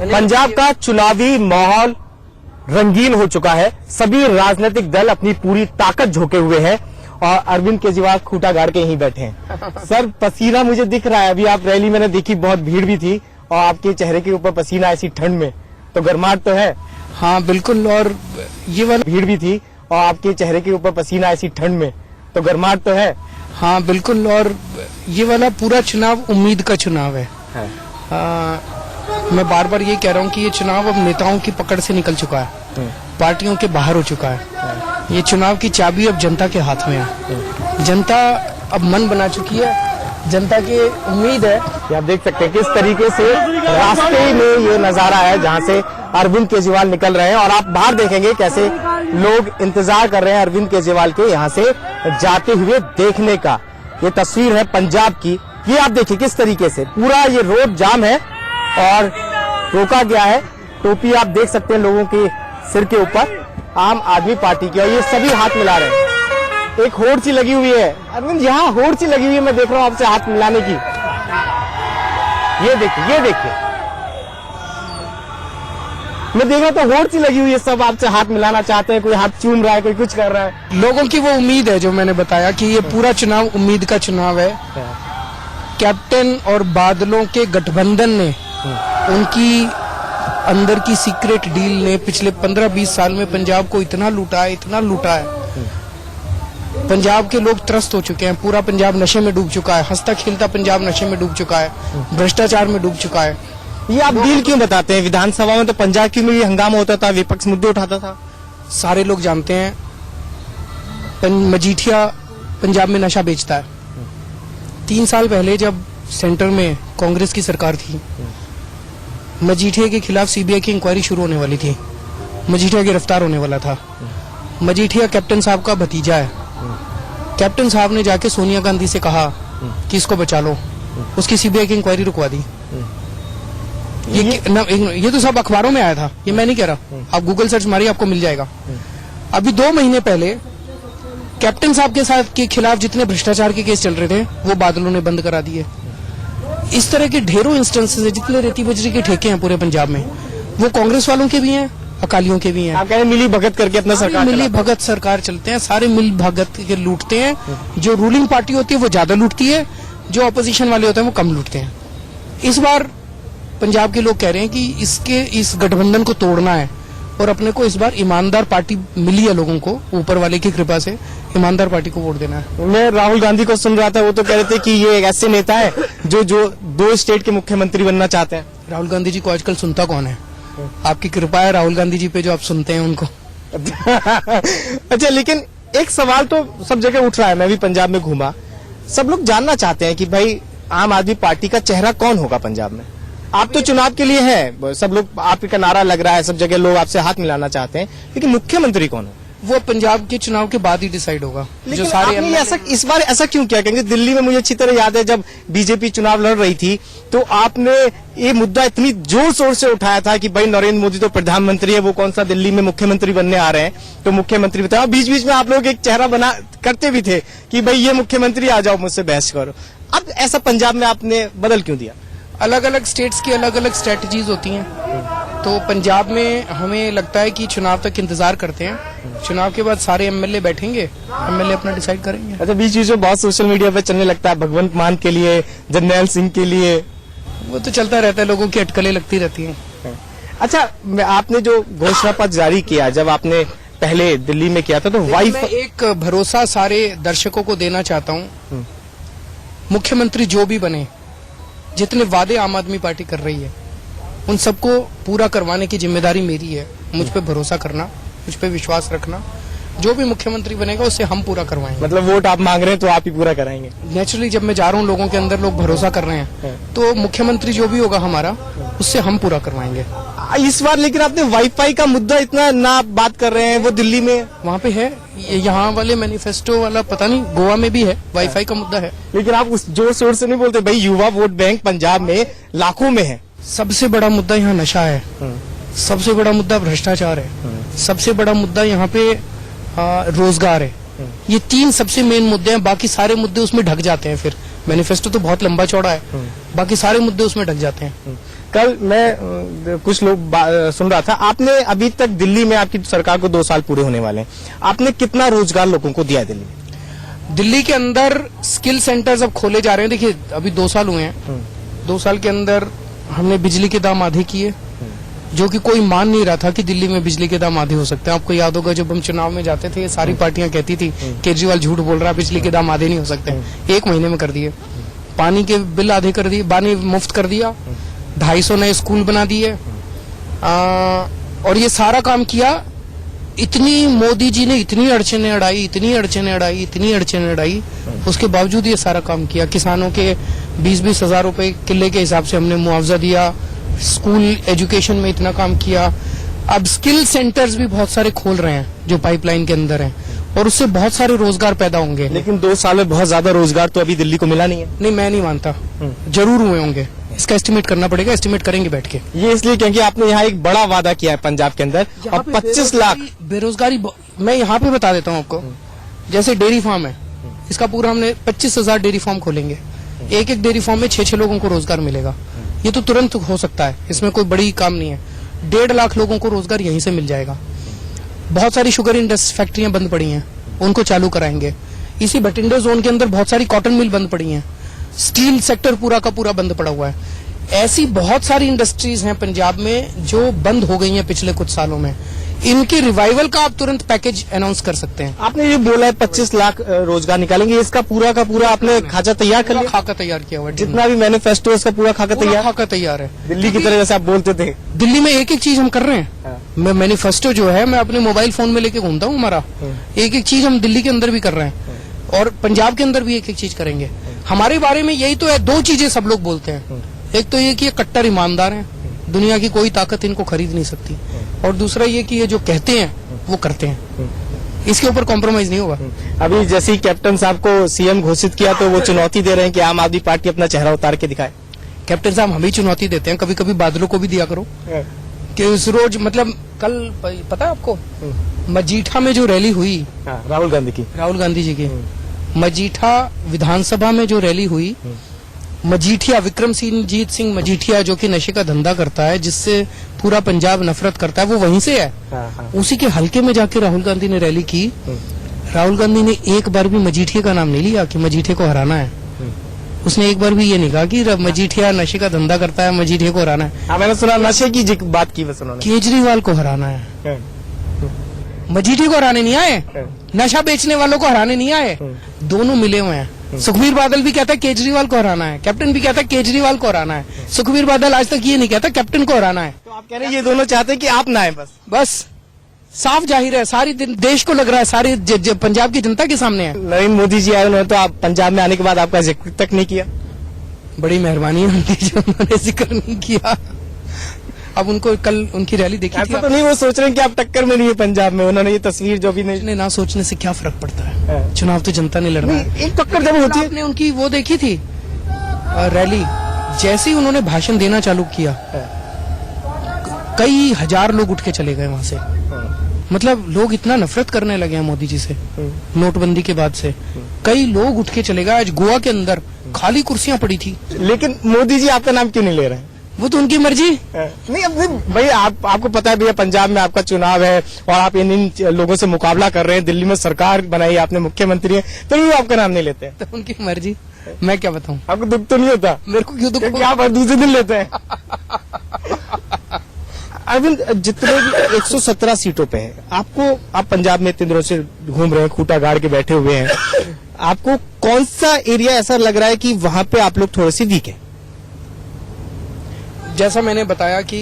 पंजाब का चुनावी माहौल रंगीन हो चुका है। सभी राजनीतिक दल अपनी पूरी ताकत झोंके हुए हैं और अरविंद केजरीवाल खूंटा गाड़ के यहीं बैठे हैं। सर, पसीना मुझे दिख रहा है। अभी आप रैली मैंने देखी, बहुत भीड़ भी थी और आपके चेहरे के ऊपर पसीना, ऐसी ठंड में तो गर्माहट तो है। हाँ बिल्कुल। और ये वाला भीड़ भी थी और आपके चेहरे के ऊपर पसीना, ऐसी ठंड में तो गर्माहट तो है। हाँ बिल्कुल। और ये वाला पूरा चुनाव उम्मीद का चुनाव है। मैं बार बार ये कह रहा हूँ कि ये चुनाव अब नेताओं की पकड़ से निकल चुका है, पार्टियों के बाहर हो चुका है। ये चुनाव की चाबी अब जनता के हाथ में है। जनता अब मन बना चुकी है। जनता की उम्मीद है कि आप देख सकते हैं किस तरीके से रास्ते में ये नजारा है जहां से अरविंद केजरीवाल निकल रहे हैं और आप बाहर देखेंगे कैसे लोग इंतजार कर रहे हैं अरविंद केजरीवाल के यहां से जाते हुए देखने का। ये तस्वीर है पंजाब की। ये आप देखिए किस तरीके से पूरा ये रोड जाम है और रोका गया है। टोपी आप देख सकते हैं लोगों के सिर के ऊपर, आम आदमी पार्टी की, और ये सभी हाथ मिला रहे हैं। एक होड़ सी लगी हुई है अरविंद, यहाँ होड़ सी लगी हुई है। मैं देख रहा हूँ आपसे हाथ मिलाने की। ये देखिए, ये देखिए, मैं देख रहा हूँ तो होड़ सी लगी हुई है। सब आपसे हाथ मिलाना चाहते हैं, कोई हाथ चूम रहा है, कोई कुछ कर रहा है। लोगों की वो उम्मीद है जो मैंने बताया कि ये पूरा चुनाव उम्मीद का चुनाव है। कैप्टन और बादलों के गठबंधन ने, उनकी अंदर की सीक्रेट डील ने पिछले 15-20 साल में पंजाब को इतना लूटा है, इतना लूटा है। पंजाब के लोग त्रस्त हो चुके हैं। पूरा पंजाब नशे में डूब चुका है। हंसता खेलता पंजाब नशे में डूब चुका है, भ्रष्टाचार में डूब चुका है। ये आप डील क्यों बताते हैं? विधानसभा में तो पंजाब की में भी हंगामा होता था, विपक्ष मुद्दे उठाता था। सारे लोग जानते हैं मजीठिया पंजाब में नशा बेचता है। 3 साल पहले जब सेंटर में कांग्रेस की सरकार थी, मजीठिया के खिलाफ सीबीआई की इंक्वायरी शुरू होने वाली थी। मजीठिया गिरफ्तार होने वाला था। मजीठिया कैप्टन साहब का भतीजा है। कैप्टन साहब ने जाके सोनिया गांधी से कहा कि इसको बचा लो, उसकी सीबीआई की इंक्वायरी रुकवा दी। ये तो सब अखबारों में आया था, ये मैं नहीं कह रहा। आप गूगल सर्च मारिए, आपको मिल जाएगा। अभी 2 महीने पहले कैप्टन साहब के साथ के खिलाफ जितने भ्रष्टाचार के केस चल रहे थे वो बादलों ने बंद करा दिए। इस तरह के ढेरों इंस्टेंसेस है। जितने रेती बजरी के ठेके हैं पूरे पंजाब में, वो कांग्रेस वालों के भी हैं, अकालियों के भी हैं। आप कह रहे मिली भगत करके अपना सरकार, मिली भगत सरकार चलते हैं। सारे मिल भगत के लूटते हैं। जो रूलिंग पार्टी होती है वो ज्यादा लूटती है, जो अपोजिशन वाले होते हैं वो कम लूटते हैं। इस बार पंजाब के लोग कह रहे हैं कि इस गठबंधन को तोड़ना है और अपने को इस बार ईमानदार पार्टी मिली है लोगों को, ऊपर वाले की कृपा से ईमानदार पार्टी को वोट देना है। मैं राहुल गांधी को सुन रहा था, वो तो कह रहे थे कि ये एक ऐसे नेता है जो 2 स्टेट के मुख्यमंत्री बनना चाहते हैं। राहुल गांधी जी को आजकल सुनता कौन है? आपकी कृपा है राहुल गांधी जी पे जो आप सुनते हैं उनको। अच्छा, लेकिन एक सवाल तो सब जगह उठ रहा है। मैं भी पंजाब में घूमा, सब लोग जानना चाहते हैं कि भाई आम आदमी पार्टी का चेहरा कौन होगा पंजाब में। आप तो चुनाव के लिए हैं, सब लोग आपका नारा लग रहा है, सब जगह लोग आपसे हाथ मिलाना चाहते हैं, लेकिन मुख्यमंत्री कौन है? वो पंजाब के चुनाव के बाद ही डिसाइड होगा। जो सारे ऐसा इस बार ऐसा क्यों किया? क्योंकि दिल्ली में मुझे अच्छी तरह याद है जब बीजेपी चुनाव लड़ रही थी तो आपने ये मुद्दा इतनी जोर शोर से उठाया था कि भाई नरेंद्र मोदी तो प्रधानमंत्री है, वो कौन सा दिल्ली में मुख्यमंत्री बनने आ रहे हैं, तो मुख्यमंत्री बताओ। बीच बीच में आप लोग एक चेहरा बना करते भी थे कि भाई ये मुख्यमंत्री आ जाओ, मुझसे बहस करो। अब ऐसा पंजाब में आपने बदल क्यों दिया? अलग अलग स्टेट्स की अलग अलग स्ट्रेटजीज होती हैं। तो पंजाब में हमें लगता है कि चुनाव तक इंतजार करते हैं। चुनाव के बाद सारे एमएलए बैठेंगे, एमएलए अपना डिसाइड करेंगे। अच्छा, बीच बीच में बहुत सोशल मीडिया पे चलने लगता है भगवंत मान के लिए, जरनैल सिंह के लिए, वो तो चलता रहता है, लोगों की अटकलें लगती रहती हैं। अच्छा, आपने जो घोषणा पत्र जारी किया, जब आपने पहले दिल्ली में किया था तो मैं एक भरोसा सारे दर्शकों को देना चाहता हूँ, मुख्यमंत्री जो भी बने, जितने वादे आम आदमी पार्टी कर रही है उन सबको पूरा करवाने की जिम्मेदारी मेरी है। मुझ पे भरोसा करना, मुझ पे विश्वास रखना। जो भी मुख्यमंत्री बनेगा उससे हम पूरा करवाएंगे। मतलब वोट आप मांग रहे हैं तो आप ही पूरा कराएंगे? नेचुरली जब मैं जा रहा हूँ, लोगों के अंदर लोग भरोसा कर रहे हैं, तो मुख्यमंत्री जो भी होगा हमारा, उससे हम पूरा करवाएंगे। इस बार लेकिन आपने वाईफाई का मुद्दा इतना ना बात कर रहे हैं, वो दिल्ली में वहाँ पे है, यहाँ वाले मैनिफेस्टो वाला पता नहीं, गोवा में भी है, वाईफाई का मुद्दा है। लेकिन आप उस जोर शोर से नहीं बोलते। भाई युवा वोट बैंक पंजाब में लाखों में है। सबसे बड़ा मुद्दा यहाँ नशा है, सबसे बड़ा मुद्दा भ्रष्टाचार है, सबसे बड़ा मुद्दा यहाँ पे रोजगार है। ये 3 सबसे मेन मुद्दे हैं। बाकी सारे मुद्दे उसमें ढक जाते हैं। फिर मैनिफेस्टो तो बहुत लंबा चौड़ा है, बाकी सारे मुद्दे उसमें ढक जाते हैं। कल मैं कुछ लोग सुन रहा था, आपने अभी तक दिल्ली में, आपकी सरकार को 2 साल पूरे होने वाले हैं, आपने कितना रोजगार लोगों को दिया है दिल्ली में? दिल्ली के अंदर स्किल सेंटर्स अब खोले जा रहे हैं। देखिए अभी 2 साल हुए हैं, 2 साल के अंदर हमने बिजली के दाम आधे किए, जो कि कोई मान नहीं रहा था कि दिल्ली में बिजली के दाम आधे हो सकते हैं। आपको याद होगा जब हम चुनाव में जाते थे, सारी पार्टियां कहती थी केजरीवाल झूठ बोल रहा है, बिजली के दाम आधे नहीं हो सकते। 1 महीने में कर दिए, पानी के बिल आधे कर दिए, पानी मुफ्त कर दिया, 250 नए स्कूल बना दिए, और ये सारा काम किया। इतनी मोदी जी ने इतनी अड़चने अड़ाई, इतनी अड़चने अड़ाई, इतनी अड़चने अड़ाई, उसके बावजूद ये सारा काम किया। किसानों के 20-20 हजार रुपए किले के हिसाब से हमने मुआवजा दिया, स्कूल एजुकेशन में इतना काम किया। अब स्किल सेंटर्स भी बहुत सारे खोल रहे हैं जो पाइपलाइन के अंदर हैं, और उससे बहुत सारे रोजगार पैदा होंगे। लेकिन 2 साल में बहुत ज्यादा रोजगार तो अभी दिल्ली को मिला नहीं है। नहीं, मैं नहीं मानता, जरूर हुए होंगे। इसका एस्टिमेट करना पड़ेगा, एस्टिमेट करेंगे बैठ के। ये इसलिए क्योंकि आपने यहाँ एक बड़ा वादा किया है पंजाब के अंदर, और 25 लाख बेरोजगारी। मैं यहाँ पे बता देता हूँ आपको, जैसे डेयरी फार्म है, इसका पूरा हमने 25,000 डेयरी फार्म खोलेंगे। एक डेयरी फार्म में 6-6 लोगों को रोजगार मिलेगा। ये तो तुरंत हो सकता है, इसमें कोई बड़ी काम नहीं है। 1.5 लाख लोगों को रोजगार यहीं से मिल जाएगा। बहुत सारी शुगर इंडस्ट्री फैक्ट्रियां बंद पड़ी हैं, उनको चालू कराएंगे। इसी भटिंडे जोन के अंदर बहुत सारी कॉटन मिल बंद पड़ी हैं, स्टील सेक्टर पूरा का पूरा बंद पड़ा हुआ है। ऐसी बहुत सारी इंडस्ट्रीज हैं पंजाब में जो बंद हो गई हैं पिछले कुछ सालों में। इनके रिवाइवल का आप तुरंत पैकेज अनाउंस कर सकते हैं। आपने ये बोला है 25 लाख रोजगार निकालेंगे, इसका पूरा का पूरा आपने खाका तैयार कर लिया? खाका तैयार किया हुआ है, जितना भी मैनिफेस्टो इसका पूरा खाका तैयार? खाका तैयार है। दिल्ली की तरह जैसे आप बोलते थे, दिल्ली में एक चीज हम कर रहे हैं। मैं मैनिफेस्टो जो है मैं अपने मोबाइल फोन में लेके घूमता हूँ, हमारा एक चीज हम दिल्ली के अंदर भी कर रहे हैं, और पंजाब के अंदर भी एक चीज करेंगे। हमारे बारे में यही तो है, 2 चीजें सब लोग बोलते हैं। एक तो ये कि ये कट्टर ईमानदार हैं, दुनिया की कोई ताकत इनको खरीद नहीं सकती, और दूसरा ये कि ये जो कहते हैं वो करते हैं, इसके ऊपर कॉम्प्रोमाइज नहीं होगा। अभी जैसे ही कैप्टन साहब को सीएम घोषित किया तो वो चुनौती दे रहे हैं कि आम आदमी पार्टी अपना चेहरा उतार के दिखाए। कैप्टन साहब हमें चुनौती देते हैं, कभी कभी बादलों को भी दिया करो कि उस रोज, मतलब कल पता है आपको मजीठा में जो रैली हुई, राहुल गांधी जी की मजीठा विधानसभा में जो रैली हुई, मजीठिया विक्रम सिंह मजीठिया जो कि नशे का धंधा करता है, जिससे पूरा पंजाब नफरत करता है, वो वहीं से है। उसी के हलके में जाके राहुल गांधी ने रैली की। राहुल गांधी ने एक बार भी मजीठिया का नाम नहीं लिया कि मजीठिया को हराना है। उसने एक बार भी ये नहीं कहा कि मजीठिया नशे का धंधा करता है, मजीठिया को हराना है। मैंने सुना नशे की बात की, केजरीवाल को हराना है, मजीठिया को हराने नहीं आए, नशा बेचने वालों को हराने नहीं आए। दोनों मिले हुए हैं। सुखबीर बादल भी कहता है केजरीवाल को हराना है, कैप्टन भी कहता है केजरीवाल को हराना है। सुखबीर बादल आज तक ये नहीं कहता कैप्टन को हराना है। तो आप कह रहे हैं ये दोनों चाहते हैं कि आप ना आए? बस साफ जाहिर है, सारी देश को लग रहा है, सारी पंजाब की जनता के सामने है। नरेंद्र मोदी जी आए, उन्होंने तो आप पंजाब में आने के बाद आपका जिक्र तक नहीं किया। बड़ी मेहरबानी है उनकी जो उन्होंने जिक्र नहीं किया। अब उनको कल उनकी रैली देखी थी। ऐसा तो नहीं वो सोच रहे हैं कि आप टक्कर में नहीं है पंजाब में? उन्होंने ये तस्वीर जो भी नहीं, ना सोचने से क्या फर्क पड़ता है, चुनाव तो जनता ने लड़ना है। एक टक्कर जब होती है। आपने उनकी वो देखी थी रैली, जैसे ही उन्होंने भाषण देना चालू किया, कई हजार लोग उठ के चले गए वहां से। मतलब लोग इतना नफरत करने लगे हैं मोदी जी से नोटबंदी के बाद से। कई लोग उठ के चले गए। आज गोवा के अंदर खाली कुर्सियां पड़ी थी। लेकिन मोदी जी आपका नाम क्यों नहीं ले रहे हैं? वो तो उनकी मर्जी। नहीं, अब भाई आपको पता है भैया पंजाब में आपका चुनाव है और आप इन लोगों से मुकाबला कर रहे हैं। दिल्ली में सरकार बनाई, आपने मुख्यमंत्री है, तो भी आपका नाम नहीं लेते हैं। तो उनकी मर्जी, मैं क्या बताऊं। आपको दुख तो नहीं होता? मेरे को क्यों दुख होगा? आप हर दूसरे दिन लेते हैं। अरविंद, जितने भी 117 सीटों पे है, आप पंजाब में इतने दिनों से घूम रहे हैं, खूंटा गाड़ के बैठे हुए हैं, आपको कौन सा एरिया ऐसा लग रहा है कि वहां पे आप लोग थोड़े से वीक है? जैसा मैंने बताया कि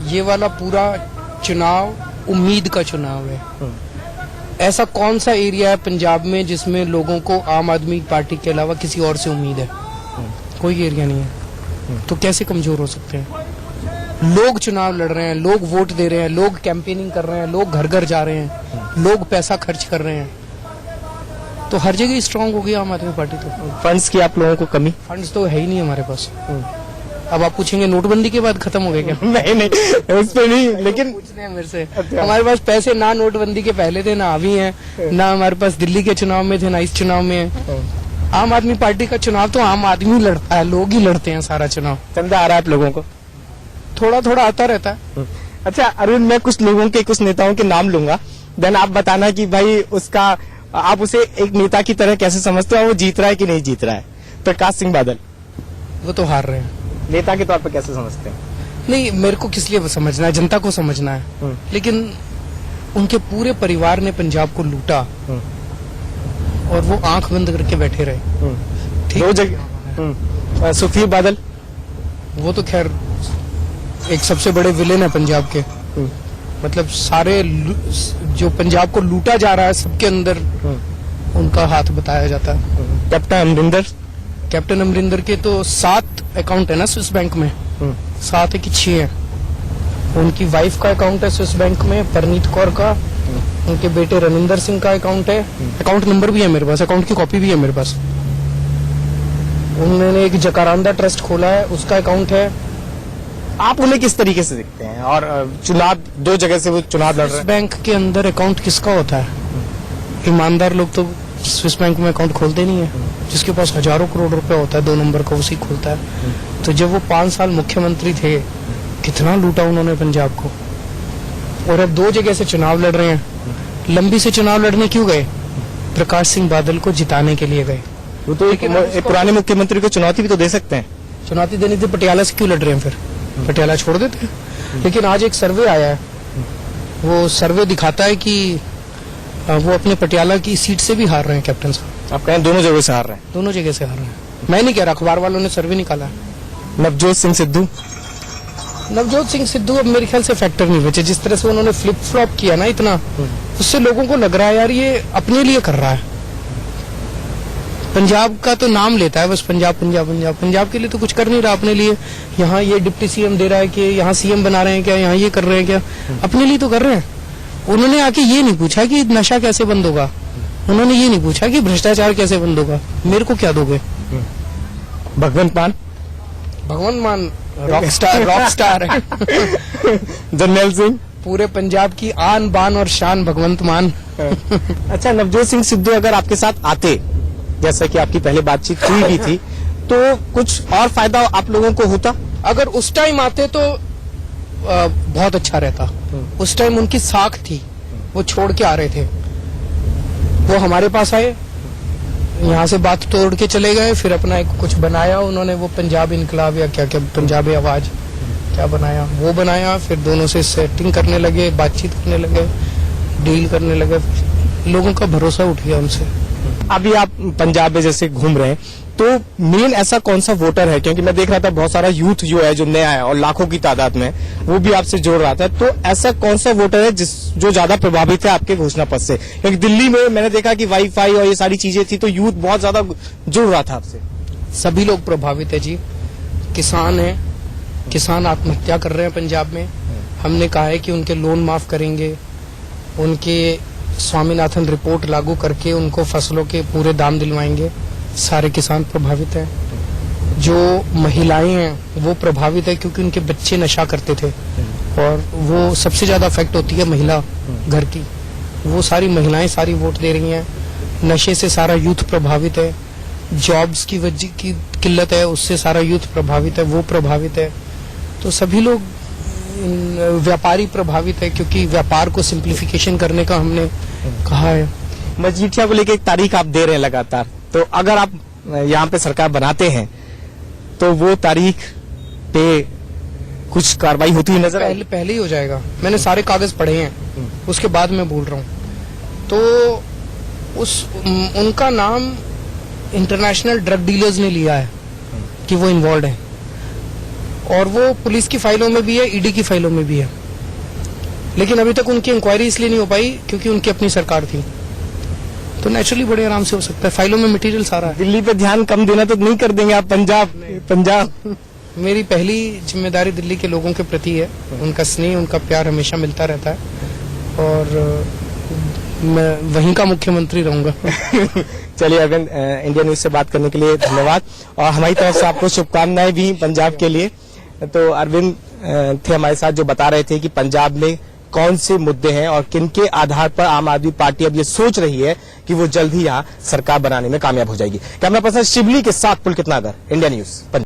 ये वाला पूरा चुनाव उम्मीद का चुनाव है। ऐसा कौन सा एरिया है पंजाब में जिसमें लोगों को आम आदमी पार्टी के अलावा किसी और से उम्मीद है? कोई एरिया नहीं है। तो कैसे कमजोर हो सकते हैं? लोग चुनाव लड़ रहे हैं, लोग वोट दे रहे हैं, लोग कैंपेनिंग कर रहे हैं, लोग घर घर जा रहे हैं, लोग पैसा खर्च कर रहे हैं, तो हर जगह स्ट्रांग हो गई आम आदमी पार्टी। तो फंड्स की आप लोगों को कमी? फंड्स तो है ही नहीं हमारे पास। अब आप पूछेंगे नोटबंदी के बाद खत्म हो गए क्या? नहीं, उस पर नहीं, लेकिन पूछते हैं मेरे से। हमारे पास पैसे ना नोटबंदी के पहले थे, ना अभी हैं, ना हमारे पास दिल्ली के चुनाव में थे, ना इस चुनाव में है। आम आदमी पार्टी का चुनाव तो आम आदमी लड़ता है, लोग ही लड़ते हैं सारा चुनाव। चंदा आ रहा है आप लोगों को? थोड़ा थोड़ा आता रहता है। अच्छा अरविंद, मैं कुछ लोगों के, कुछ नेताओं के नाम लूंगा, देन आप बताना कि भाई उसका, आप उसे एक नेता की तरह कैसे समझते हो, वो जीत रहा है कि नहीं जीत रहा है। प्रकाश सिंह बादल वो तो हार रहे हैं। नेता के तौर पर कैसे समझते हैं? नहीं, मेरे को किस लिए समझना है, जनता को समझना है। लेकिन उनके पूरे परिवार ने पंजाब को लूटा और वो आंख बंद करके बैठे रहे। ठीक, दो जगह सुखबीर बादल, वो तो खैर एक सबसे बड़े विलेन है पंजाब के। मतलब सारे जो पंजाब को लूटा जा रहा है सबके अंदर उनका हाथ बताया जाता है। कैप्टन अमरिंदर, कैप्टन अमरिंदर के तो 7 अकाउंट है ना स्विस बैंक में, 7 है कि 6 है। उनकी वाइफ का अकाउंट है स्विस बैंक में, परनीत कौर का, उनके बेटे रनिंदर सिंह का अकाउंट है। अकाउंट नंबर भी है मेरे पास, अकाउंट की कॉपी भी है मेरे पास। उन्होंने एक जकारांदा ट्रस्ट खोला है, उसका अकाउंट है। आप उन्हें किस तरीके से देखते हैं? और चुनाव, 2 जगह से वो चुनाव लड़ रहे स्विस हैं। बैंक के अंदर अकाउंट किसका होता है? ईमानदार लोग तो स्विस बैंक में अकाउंट खोलते नहीं है। जिसके पास हजारों करोड़ रुपए होता है 2 नंबर का, उसी खोलता है। तो जब वो 5 साल मुख्यमंत्री थे, कितना लूटा उन्होंने पंजाब को, और अब 2 जगह से चुनाव लड़ रहे हैं। लंबी से चुनाव लड़ने क्यों गए? प्रकाश सिंह बादल को जिताने के लिए गए। वो तो एक पुराने मुख्यमंत्री को चुनौती भी तो दे सकते हैं। चुनौती देनी थी, पटियाला से क्यों लड़ रहे हैं फिर? पटियाला छोड़ देते हैं। लेकिन आज एक सर्वे आया है, वो सर्वे दिखाता है कि वो अपने पटियाला की सीट से भी हार रहे हैं कैप्टन साहब। आप कहें दोनों जगह से हार रहे हैं? दोनों जगह से हार रहे हैं। मैं नहीं कह रहा, अखबार वालों ने सर्वे निकाला है। नवजोत सिंह सिद्धू, नवजोत सिंह सिद्धू अब मेरे ख्याल से फैक्टर नहीं बचे। जिस तरह से उन्होंने फ्लिप फ्लॉप किया ना इतना, उससे लोगों को लग रहा है यार ये अपने लिए कर रहा है। पंजाब का तो नाम लेता है बस, पंजाब पंजाब पंजाब। पंजाब के लिए तो कुछ कर नहीं रहा अपने लिए। यहाँ ये डिप्टी सीएम दे रहा है कि यहाँ सीएम बना रहे हैं क्या, यहाँ ये कर रहे हैं क्या, अपने लिए तो कर रहे हैं। उन्होंने आके ये नहीं पूछा कि नशा कैसे बंद होगा, उन्होंने ये नहीं पूछा कि भ्रष्टाचार कैसे बंद होगा। मेरे को क्या दोगे? भगवंत मान, भगवंत मान रॉक स्टार है। जर्नैल सिंह, पूरे पंजाब की आन बान और शान भगवंत मान। अच्छा नवजोत सिंह सिद्धू अगर आपके साथ आते, जैसा कि आपकी पहले बातचीत हुई भी थी, तो कुछ और फायदा आप लोगों को होता? अगर उस टाइम आते तो बहुत अच्छा रहता। उस टाइम उनकी साख थी, वो छोड़ के आ रहे थे। वो हमारे पास आए, यहाँ से बात तोड़ के चले गए, फिर अपना एक कुछ बनाया उन्होंने, वो पंजाब इनकलाब या क्या क्या, पंजाबी आवाज क्या बनाया, वो बनाया। फिर दोनों से सेटिंग करने लगे, बातचीत करने लगे, डील करने लगे। लोगों का भरोसा उठ गया उनसे। अभी आप पंजाब में जैसे घूम रहे हैं, तो मेन ऐसा कौन सा वोटर है? क्योंकि मैं देख रहा था बहुत सारा यूथ जो है, जो नया है और लाखों की तादाद में, वो भी आपसे जोड़ रहा था। तो ऐसा कौन सा वोटर है जो ज्यादा प्रभावित है आपके घोषणा पत्र से? क्योंकि दिल्ली में मैंने देखा कि वाईफाई और ये सारी चीजें थी, तो यूथ बहुत ज्यादा जुड़ रहा था आपसे। सभी लोग प्रभावित है जी। किसान है, किसान आत्महत्या कर रहे हैं पंजाब में। हमने कहा है कि उनके लोन माफ करेंगे, उनके स्वामीनाथन रिपोर्ट लागू करके उनको फसलों के पूरे दाम दिलवाएंगे। सारे किसान प्रभावित हैं। जो महिलाएं हैं वो प्रभावित है, क्योंकि उनके बच्चे नशा करते थे और वो सबसे ज्यादा अफेक्ट होती है महिला घर की। वो सारी महिलाएं सारी वोट दे रही हैं। नशे से सारा यूथ प्रभावित है। जॉब्स की वजह की किल्लत है, उससे सारा यूथ प्रभावित है, वो प्रभावित है। तो सभी लोग, व्यापारी प्रभावित है, क्योंकि व्यापार को सिंप्लीफिकेशन करने का हमने कहा है। मजीठिया को लेकर एक तारीख आप दे रहे हैं लगातार, तो अगर आप यहाँ पे सरकार बनाते हैं तो वो तारीख पे कुछ कार्रवाई होती हुई नजर आएगी? पहले ही हो जाएगा। मैंने सारे कागज पढ़े हैं, उसके बाद मैं बोल रहा हूँ। तो उनका नाम इंटरनेशनल ड्रग डीलर्स ने लिया है कि वो इन्वॉल्व है, और वो पुलिस की फाइलों में भी है, ईडी की फाइलों में भी है। लेकिन अभी तक उनकी इंक्वायरी इसलिए नहीं हो पाई क्योंकि उनकी अपनी सरकार थी। तो नेचुरली बड़े आराम से हो सकता है, फाइलों में मटेरियल सारा है। दिल्ली पे ध्यान कम देना तो नहीं कर देंगे आप? पंजाब मेरी पहली जिम्मेदारी दिल्ली के लोगों के प्रति है। उनका स्नेह, उनका प्यार हमेशा मिलता रहता है, और मैं वहीं का मुख्यमंत्री रहूंगा। चलिए अरविंद, इंडिया न्यूज से बात करने के लिए धन्यवाद, और हमारी तरफ से आपको शुभकामनाएं भी पंजाब के लिए। तो अरविंद थे हमारे साथ, जो बता रहे थे कि पंजाब में कौन से मुद्दे हैं और किनके आधार पर आम आदमी पार्टी अब ये सोच रही है कि वो जल्द ही यहाँ सरकार बनाने में कामयाब हो जाएगी। कैमरा पर्सन शिवली के साथ पुलकित नागर, इंडिया न्यूज।